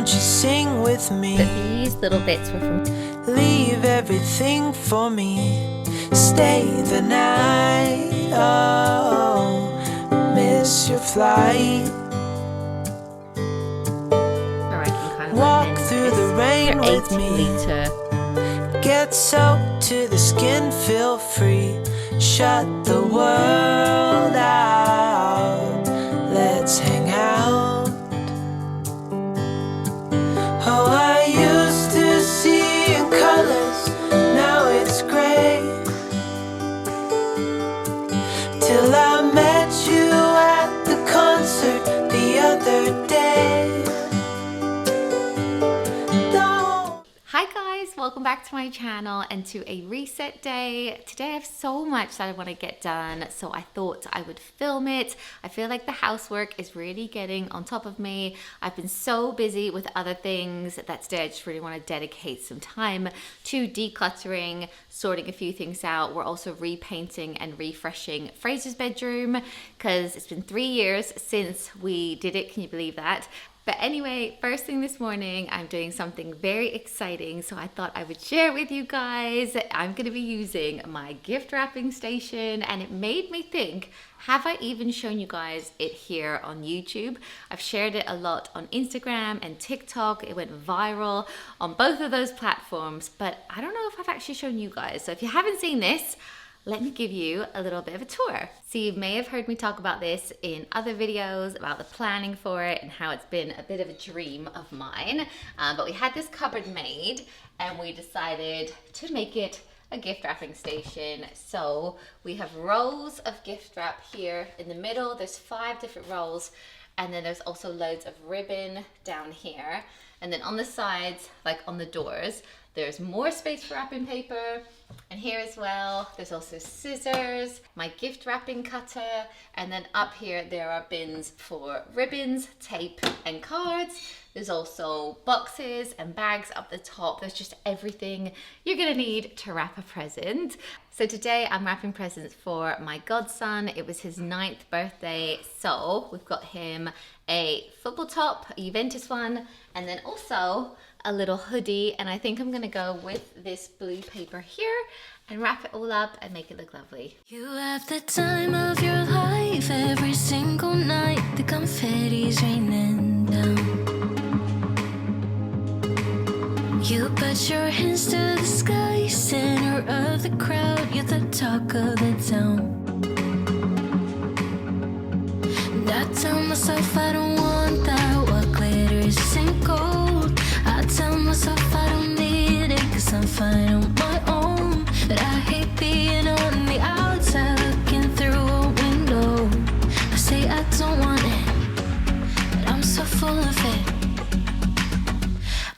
you sing with me? But these little bits were from... Leave everything for me. Stay the night. Oh, miss your flight. Or I can kind of Walk through the rain with 8 me. litre. Get soaked to the skin, feel free. Shut the world out. Let's hang out. Oh, I used to see in colors, now it's gray. Till I met you at the concert the other day. Hi guys, welcome back to my channel and to a reset day. Today I have so much that I want to get done, so I thought I would film it. I feel like the housework is really getting on top of me. I've been so busy with other things that today I just really want to dedicate some time to decluttering, sorting a few things out. We're also repainting and refreshing Fraser's bedroom because it's been 3 years since we did it. Can you believe that? But anyway, first thing this morning, I'm doing something very exciting, so I thought I would share it with you guys. I'm going to be using my gift wrapping station, and it made me think, have I even shown you guys it here on YouTube? I've shared it a lot on Instagram and TikTok. It went viral on both of those platforms, but I don't know if I've actually shown you guys. So if you haven't seen this, let me give you a little bit of a tour. So you may have heard me talk about this in other videos about the planning for it and how it's been a bit of a dream of mine. But we had this cupboard made and we decided to make it a gift wrapping station. So we have rows of gift wrap here in the middle. There's 5 different rolls, and then there's also loads of ribbon down here. And then on the sides, like on the doors, there's more space for wrapping paper. And here as well, there's also scissors, my gift wrapping cutter, and then up here there are bins for ribbons, tape, and cards. There's also boxes and bags up the top. There's just everything you're gonna need to wrap a present. So today I'm wrapping presents for my godson. It was his 9th birthday, so we've got him a football top, a Juventus one, and then also a little hoodie, and I think I'm gonna go with this blue paper here and wrap it all up and make it look lovely. You have the time of your life every single night. The confetti's raining down. You put your hands to the sky, center of the crowd. You're the talk of the town. And I tell myself I don't want that. What glitters ain't gold. I tell myself I don't need it, cause I'm fine on my own. But I hate being on the outside looking through a window. I say I don't want it, but I'm so full of it.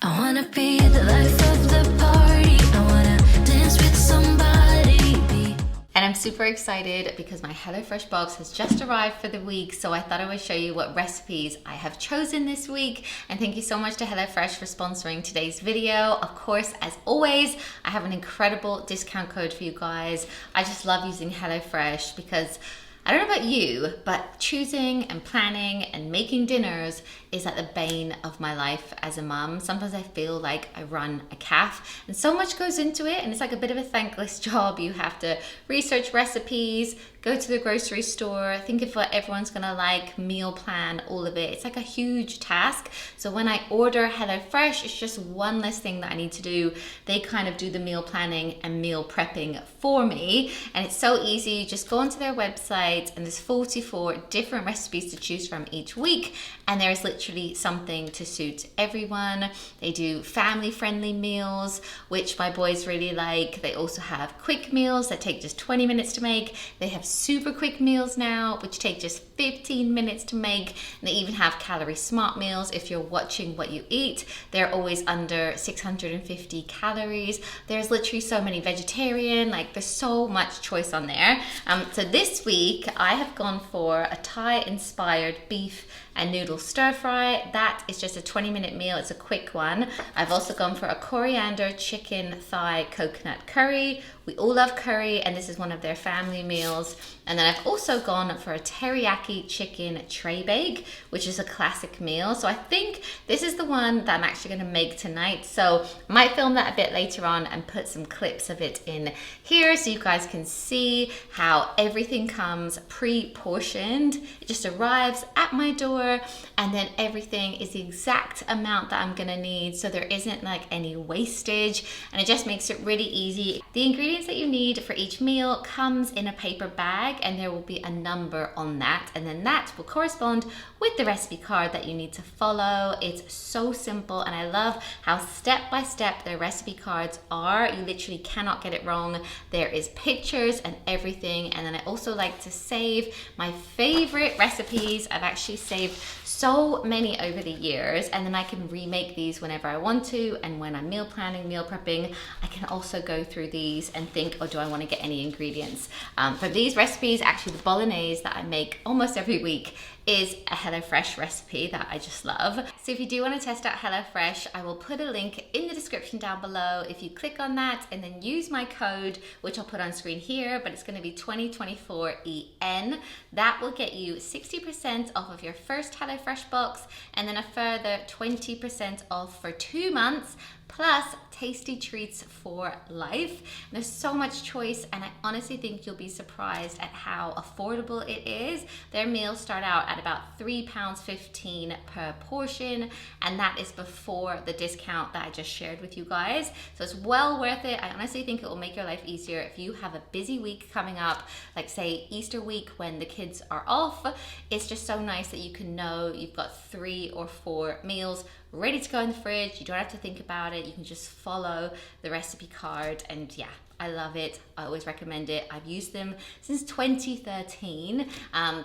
I wanna be the life of the party. I wanna dance with somebody. And I'm super excited because my HelloFresh box has just arrived for the week, so I thought I would show you what recipes I have chosen this week. And thank you so much to HelloFresh for sponsoring today's video. Of course, as always, I have an incredible discount code for you guys. I just love using HelloFresh because I don't know about you, but choosing and planning and making dinners is at the bane of my life as a mum. Sometimes I feel like I run a calf and so much goes into it, and it's like a bit of a thankless job. You have to research recipes, go to the grocery store, think of what everyone's gonna like, meal plan, all of it. It's like a huge task. So when I order HelloFresh, it's just one less thing that I need to do. They kind of do the meal planning and meal prepping for me. And it's so easy. You just go onto their website and there's 44 different recipes to choose from each week. And there's literally something to suit everyone. They do family-friendly meals, which my boys really like. They also have quick meals that take just 20 minutes to make. They have super quick meals now, which take just 15 minutes to make. And they even have calorie smart meals. If you're watching what you eat, they're always under 650 calories. There's literally so many vegetarian, like there's so much choice on there. So this week I have gone for a Thai-inspired beef and noodle stir fry. That is just a 20-minute meal. It's a quick one. I've also gone for a coriander chicken thigh coconut curry. We all love curry, and this is one of their family meals. And then I've also gone for a teriyaki chicken tray bake, which is a classic meal. So I think this is the one that I'm actually going to make tonight. So I might film that a bit later on and put some clips of it in here so you guys can see how everything comes pre-portioned. It just arrives at my door, and then everything is the exact amount that I'm gonna need, so there isn't like any wastage, and it just makes it really easy. The ingredients that you need for each meal comes in a paper bag, and there will be a number on that, and then that will correspond with the recipe card that you need to follow. It's so simple, and I love how step by step their recipe cards are. You literally cannot get it wrong. There is pictures and everything. And then I also like to save my favorite recipes. I've actually saved so many over the years, and then I can remake these whenever I want to. And when I'm meal planning, meal prepping, I can also go through these and think, oh, do I want to get any ingredients? For these recipes, actually the bolognese that I make almost every week is a HelloFresh recipe that I just love. So if you do want to test out HelloFresh, I will put a link in the description down below. If you click on that and then use my code, which I'll put on screen here, but it's going to be 2024EN, that will get you 60% off of your first HelloFresh box, and then a further 20% off for 2 months, plus tasty treats for life. And there's so much choice, and I honestly think you'll be surprised at how affordable it is. Their meals start out at about £3.15 per portion, and that is before the discount that I just shared with you guys. So it's well worth it. I honestly think it will make your life easier if you have a busy week coming up, like say Easter week when the kids are off. It's just so nice that you can know you've got 3 or 4 meals ready to go in the fridge. You don't have to think about it. You can just follow the recipe card, and yeah, I love it. I always recommend it. I've used them since 2013.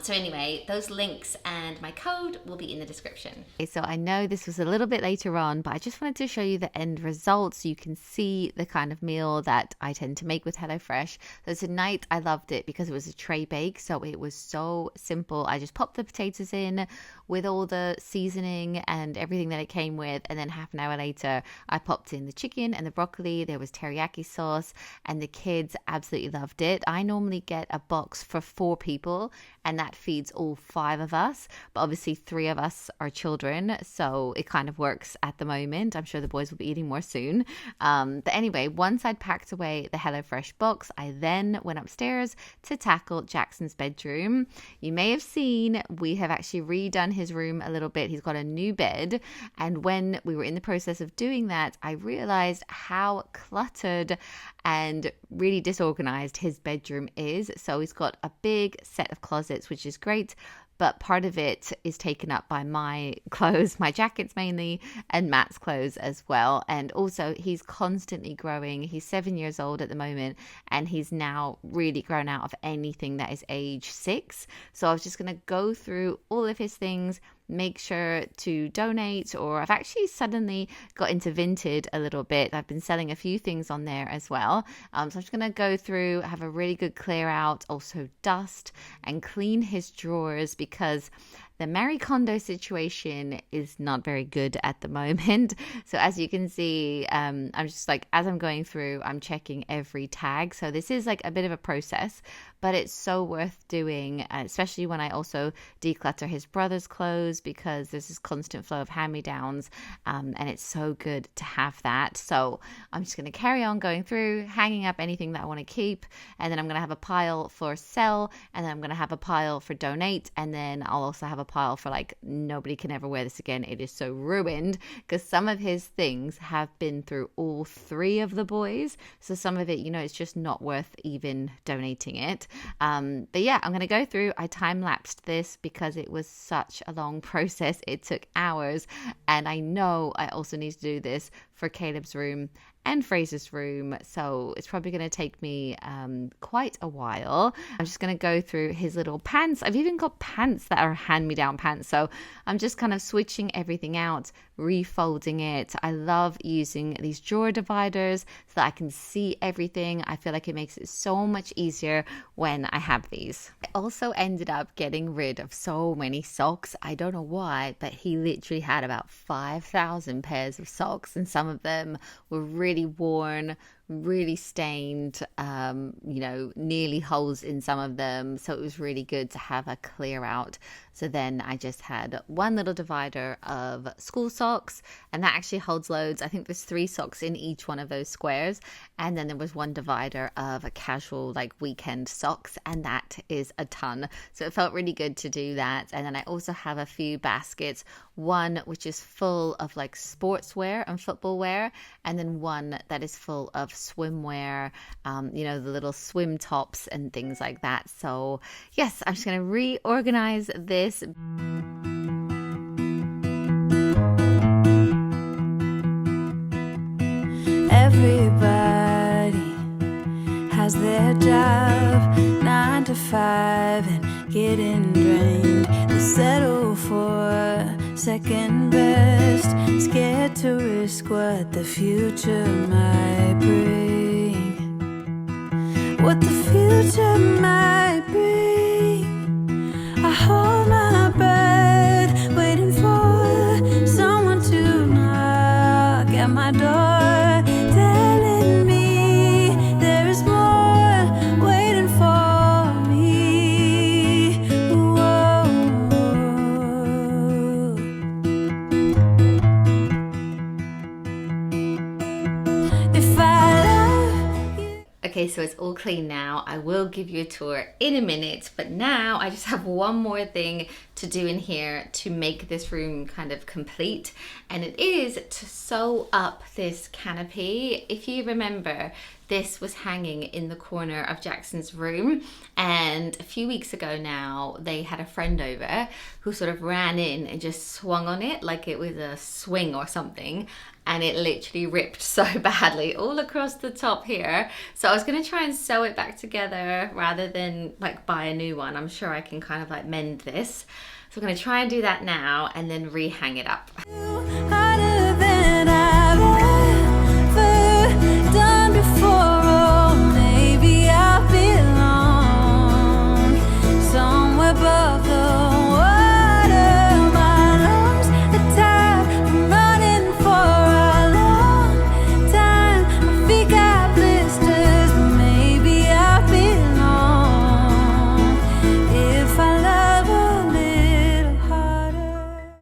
So anyway, those links and my code will be in the description. Okay, so I know this was a little bit later on, but I just wanted to show you the end result so you can see the kind of meal that I tend to make with HelloFresh. So tonight I loved it because it was a tray bake, so it was so simple. I just popped the potatoes in with all the seasoning and everything that it came with, and then half an hour later I popped in the chicken and the broccoli. There was teriyaki sauce, and the kids absolutely loved it. I normally get a box for 4 people, and that feeds all 5 of us, but obviously 3 of us are children, so it kind of works at the moment. I'm sure the boys will be eating more soon. But anyway, once I'd packed away the HelloFresh box, I then went upstairs to tackle Jackson's bedroom. You may have seen we have actually redone his room a little bit. He's got a new bed, and when we were in the process of doing that, I realized how cluttered and really disorganized his bedroom is. So he's got a big set of closets, which is great, but part of it is taken up by my clothes, my jackets mainly, and Matt's clothes as well. And also he's constantly growing. He's 7 years old at the moment, and he's now really grown out of anything that is age 6. So I was just going to go through all of his things, make sure to donate, or I've actually suddenly got into Vinted a little bit. I've been selling a few things on there as well. So I'm just going to go through, have a really good clear out, also dust and clean his drawers, because the Marie Kondo situation is not very good at the moment. So as you can see, I'm just like, as I'm going through, I'm checking every tag. So this is like a bit of a process, but it's so worth doing, especially when I also declutter his brother's clothes, because there's this constant flow of hand-me-downs, and it's so good to have that. So I'm just going to carry on going through, hanging up anything that I want to keep, and then I'm going to have a pile for sell, and then I'm going to have a pile for donate, and then I'll also have a pile for like, nobody can ever wear this again. It is so ruined, because some of his things have been through all 3 of the boys. So some of it, you know, it's just not worth even donating it. But yeah, I'm going to go through. I time-lapsed this because it was such a long process. It took hours, and I know I also need to do this for Caleb's room and Fraser's room, so it's probably going to take me quite a while. I'm just going to go through his little pants. I've even got pants that are hand-me-down pants, so I'm just kind of switching everything out, refolding it. I love using these drawer dividers so that I can see everything. I feel like it makes it so much easier when I have these. I also ended up getting rid of so many socks. I don't know why, but he literally had about 5,000 pairs of socks, and some of them were really worn, really stained, you know, nearly holes in some of them. So it was really good to have a clear out. So then I just had one little divider of school socks, and that actually holds loads. I think there's 3 socks in each one of those squares. And then there was one divider of a casual, like, weekend socks, and that is a ton. So it felt really good to do that. And then I also have a few baskets, one which is full of like sportswear and football wear, and then one that is full of swimwear, you know, the little swim tops and things like that. So yes, I'm just going to reorganize this. Everybody has their job, 9 to 5, and getting drained. They settle for second best, scared to risk what the future might bring. What the future might bring. I hold my breath, waiting for someone to knock at my door, telling me there is more waiting for me. Whoa. If I love you. Okay, so it's all clean now. I will give you a tour in a minute, but now I just have one more thing to do in here to make this room kind of complete, and it is to sew up this canopy. If you remember, this was hanging in the corner of Jackson's room, and a few weeks ago now they had a friend over who sort of ran in and just swung on it like it was a swing or something, and it literally ripped so badly all across the top here. So I was going to try and sew it back together rather than like buy a new one. I'm sure I can kind of like mend this. So I'm going to try and do that now and then re-hang it up. Harder than I've ever done before. Oh, maybe I belong somewhere above the water. My lungs are tired from running for a long time. My feet got blisters, but maybe I belong if I love a little harder.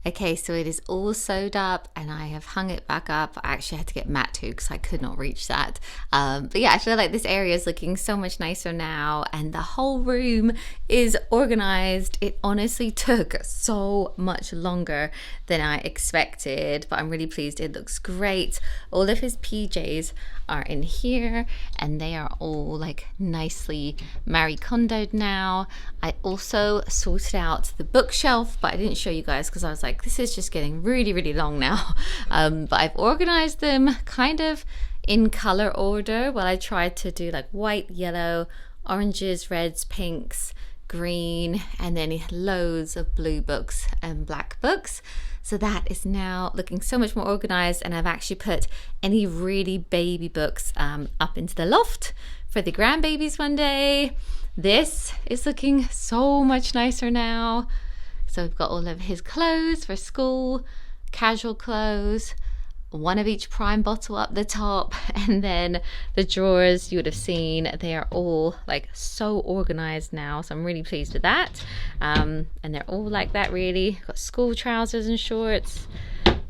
Okay, so it is all sewed up and I have hung it back up. I actually had to get mat too because I could not reach that. But yeah, I feel like this area is looking so much nicer now, and the whole room is organized. It honestly took so much longer than I expected, but I'm really pleased. It looks great. All of his PJs are in here and they are all like nicely Marie Kondoed now. I also sorted out the bookshelf, but I didn't show you guys because I was like, this is just getting really long now. But I've organized them kind of in color order. Well, I tried to do like white, yellow, oranges, reds, pinks, green, and then loads of blue books and black books. So that is now looking so much more organized, and I've actually put any really baby books up into the loft for the grandbabies one day. This is looking so much nicer now. So we've got all of his clothes for school, casual clothes, one of each Prime bottle up the top, and then the drawers you would have seen, they are all like so organized now, so I'm really pleased with that. And they're all like that really. Got school trousers and shorts,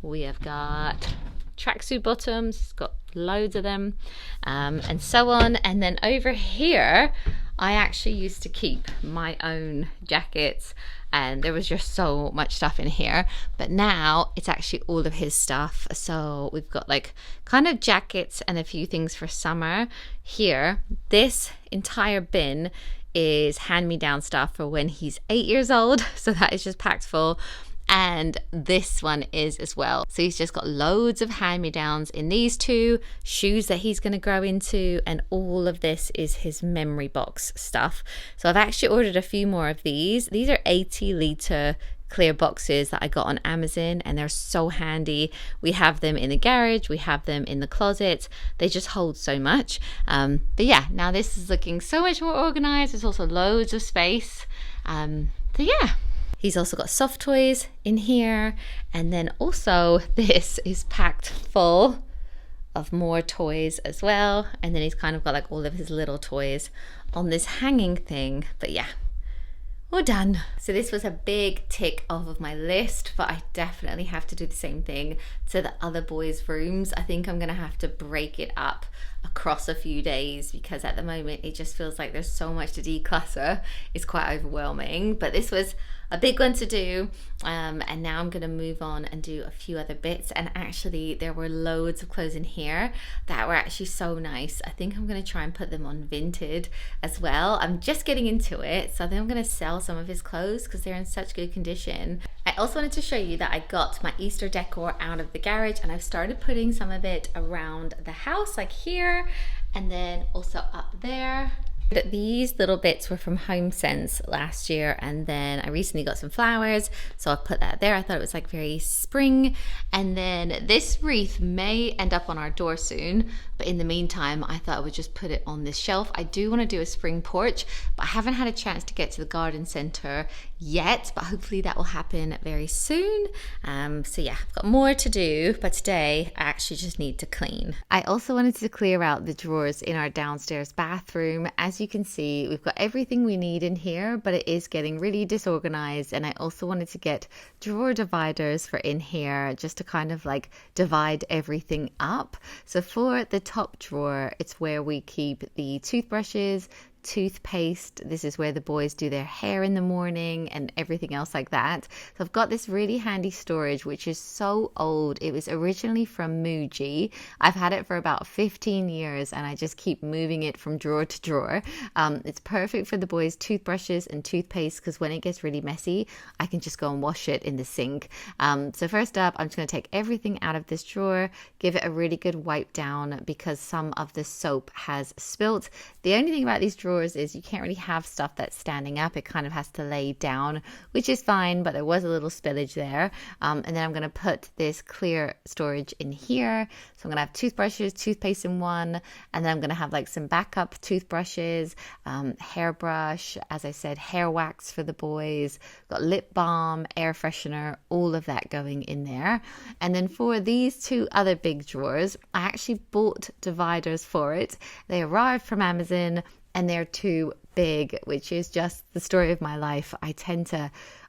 we have got tracksuit bottoms, got loads of them, and so on. And then over here I actually used to keep my own jackets, and there was just so much stuff in here, but now it's actually all of his stuff. So we've got like kind of jackets and a few things for summer here. This entire bin is hand-me-down stuff for when he's 8 years old, so that is just packed full. And this one is as well. So he's just got loads of hand-me-downs in these two, shoes that he's going to grow into, and all of this is his memory box stuff. So I've actually ordered a few more of these. These are 80-litre clear boxes that I got on Amazon, and they're so handy. We have them in the garage, we have them in the closet. They just hold so much. But yeah, now this is looking so much more organized. There's also loads of space. So yeah. He's also got soft toys in here, and then also this is packed full of more toys as well. And then he's kind of got like all of his little toys on this hanging thing. But yeah, we're done. So this was a big tick off of my list, but I definitely have to do the same thing to the other boys' rooms. I think I'm gonna have to break it up across a few days because at the moment it just feels like there's so much to declutter. It's quite overwhelming, but this was a big one to do, and now I'm gonna move on and do a few other bits. And actually there were loads of clothes in here that were actually so nice. I think I'm gonna try and put them on Vinted as well. I'm just getting into it, so I think I'm gonna sell some of his clothes because they're in such good condition. I also wanted to show you that I got my Easter decor out of the garage and I've started putting some of it around the house, like here, and then also up there. These little bits were from HomeSense last year, and then I recently got some flowers, so I put that there. I thought it was like very spring. And then this wreath may end up on our door soon, but in the meantime I thought I would just put it on this shelf. I do want to do a spring porch, but I haven't had a chance to get to the garden center yet, but hopefully that will happen very soon. So yeah, I've got more to do, but today I actually just need to clean. I also wanted to clear out the drawers in our downstairs bathroom. As you can see, we've got everything we need in here, but it is getting really disorganized. And I also wanted to get drawer dividers for in here, just to kind of like divide everything up. So for the top drawer, it's where we keep the toothbrushes, toothpaste. This is where the boys do their hair in the morning and everything else like that. So I've got this really handy storage, which is so old. It was originally from Muji. I've had it for about 15 years and I just keep moving it from drawer to drawer. It's perfect for the boys' toothbrushes and toothpaste because when it gets really messy, I can just go and wash it in the sink. So first up, I'm just going to take everything out of this drawer, give it a really good wipe down because some of the soap has spilt. The only thing about these drawers is you can't really have stuff that's standing up. It kind of has to lay down, which is fine, but there was a little spillage there. And then I'm going to put this clear storage in here. So I'm going to have toothbrushes, toothpaste in one, and then I'm going to have like some backup toothbrushes, hairbrush, as I said, hair wax for the boys, got lip balm, air freshener, all of that going in there. And then for these two other big drawers, I actually bought dividers for it. They arrived from Amazon and they're too big, which is just the story of my life.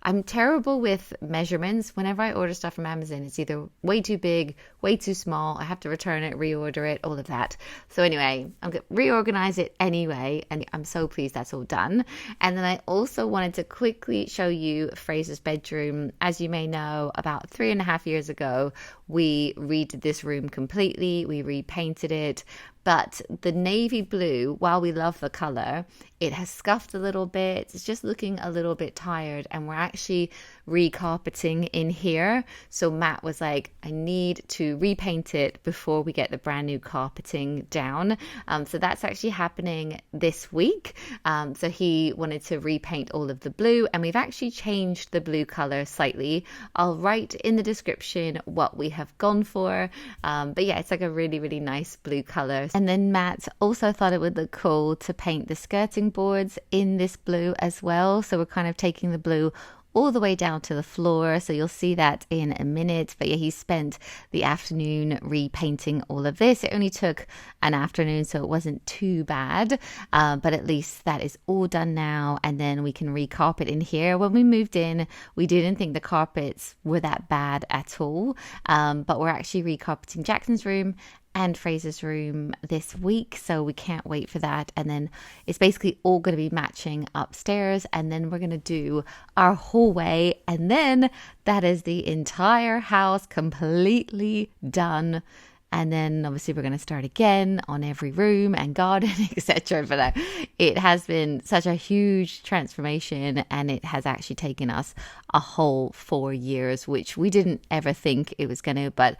I'm terrible with measurements. Whenever I order stuff from Amazon, it's either way too big, way too small. I have to return it, reorder it, all of that. So anyway, I'm going to reorganize it anyway, and I'm so pleased that's all done. And then I also wanted to quickly show you Fraser's bedroom. As you may know, about 3.5 years ago, we redid this room completely. We repainted it. But the navy blue, while we love the color, it has scuffed a little bit. It's just looking a little bit tired, and we're actually recarpeting in here. So Matt was like, I need to repaint it before we get the brand new carpeting down. So that's actually happening this week. So he wanted to repaint all of the blue, and we've actually changed the blue color slightly. I'll write in the description what we have gone for. But yeah, it's like a really, really nice blue color. And then Matt also thought it would look cool to paint the skirting boards in this blue as well. So we're kind of taking the blue all the way down to the floor. So you'll see that in a minute. But yeah, he spent the afternoon repainting all of this. It only took an afternoon, so it wasn't too bad. But at least that is all done now. And then we can recarpet in here. When we moved in, we didn't think the carpets were that bad at all. But we're actually recarpeting Jackson's room and Fraser's room this week, so we can't wait for that. And then it's basically all going to be matching upstairs, and then we're going to do our hallway, and then that is the entire house completely done. And then obviously we're going to start again on every room and garden, etc. But it has been such a huge transformation, and it has actually taken us a whole 4 years, which we didn't ever think it was going to. But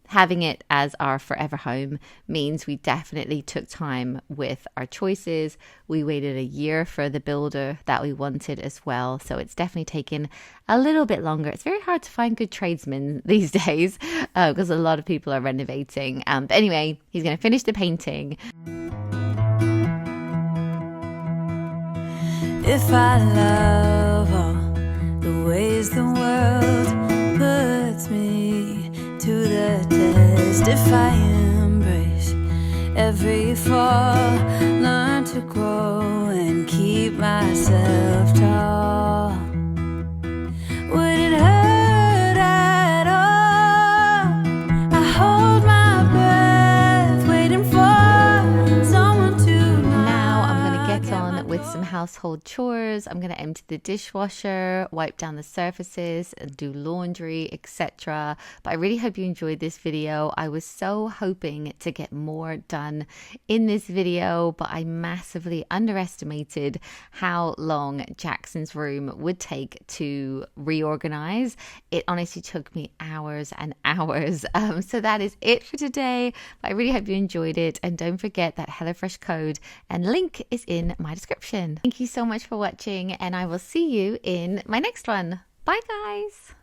having it as our forever home means we definitely took time with our choices. We waited a year for the builder that we wanted as well. So it's definitely taken a little bit longer. It's very hard to find good tradesmen these days because a lot of people are renovating. But anyway, he's going to finish the painting. If I love all the ways the world puts me to the test, if I embrace every fall. Learn to grow and keep myself tall. Would it hurt at all? I hold my breath, waiting for someone to Now I'm going to knock get at on my with some household chores. I'm going to empty the dishwasher, wipe down the surfaces, and do laundry, etc. But I really hope you enjoyed this video. I was so hoping to get more done in this video, but I massively underestimated how long Jackson's room would take to reorganize. It honestly took me hours and hours. So that is it for today. But I really hope you enjoyed it. And don't forget that HelloFresh code and link is in my description. Thank you so much for watching, and I will see you in my next one. Bye guys.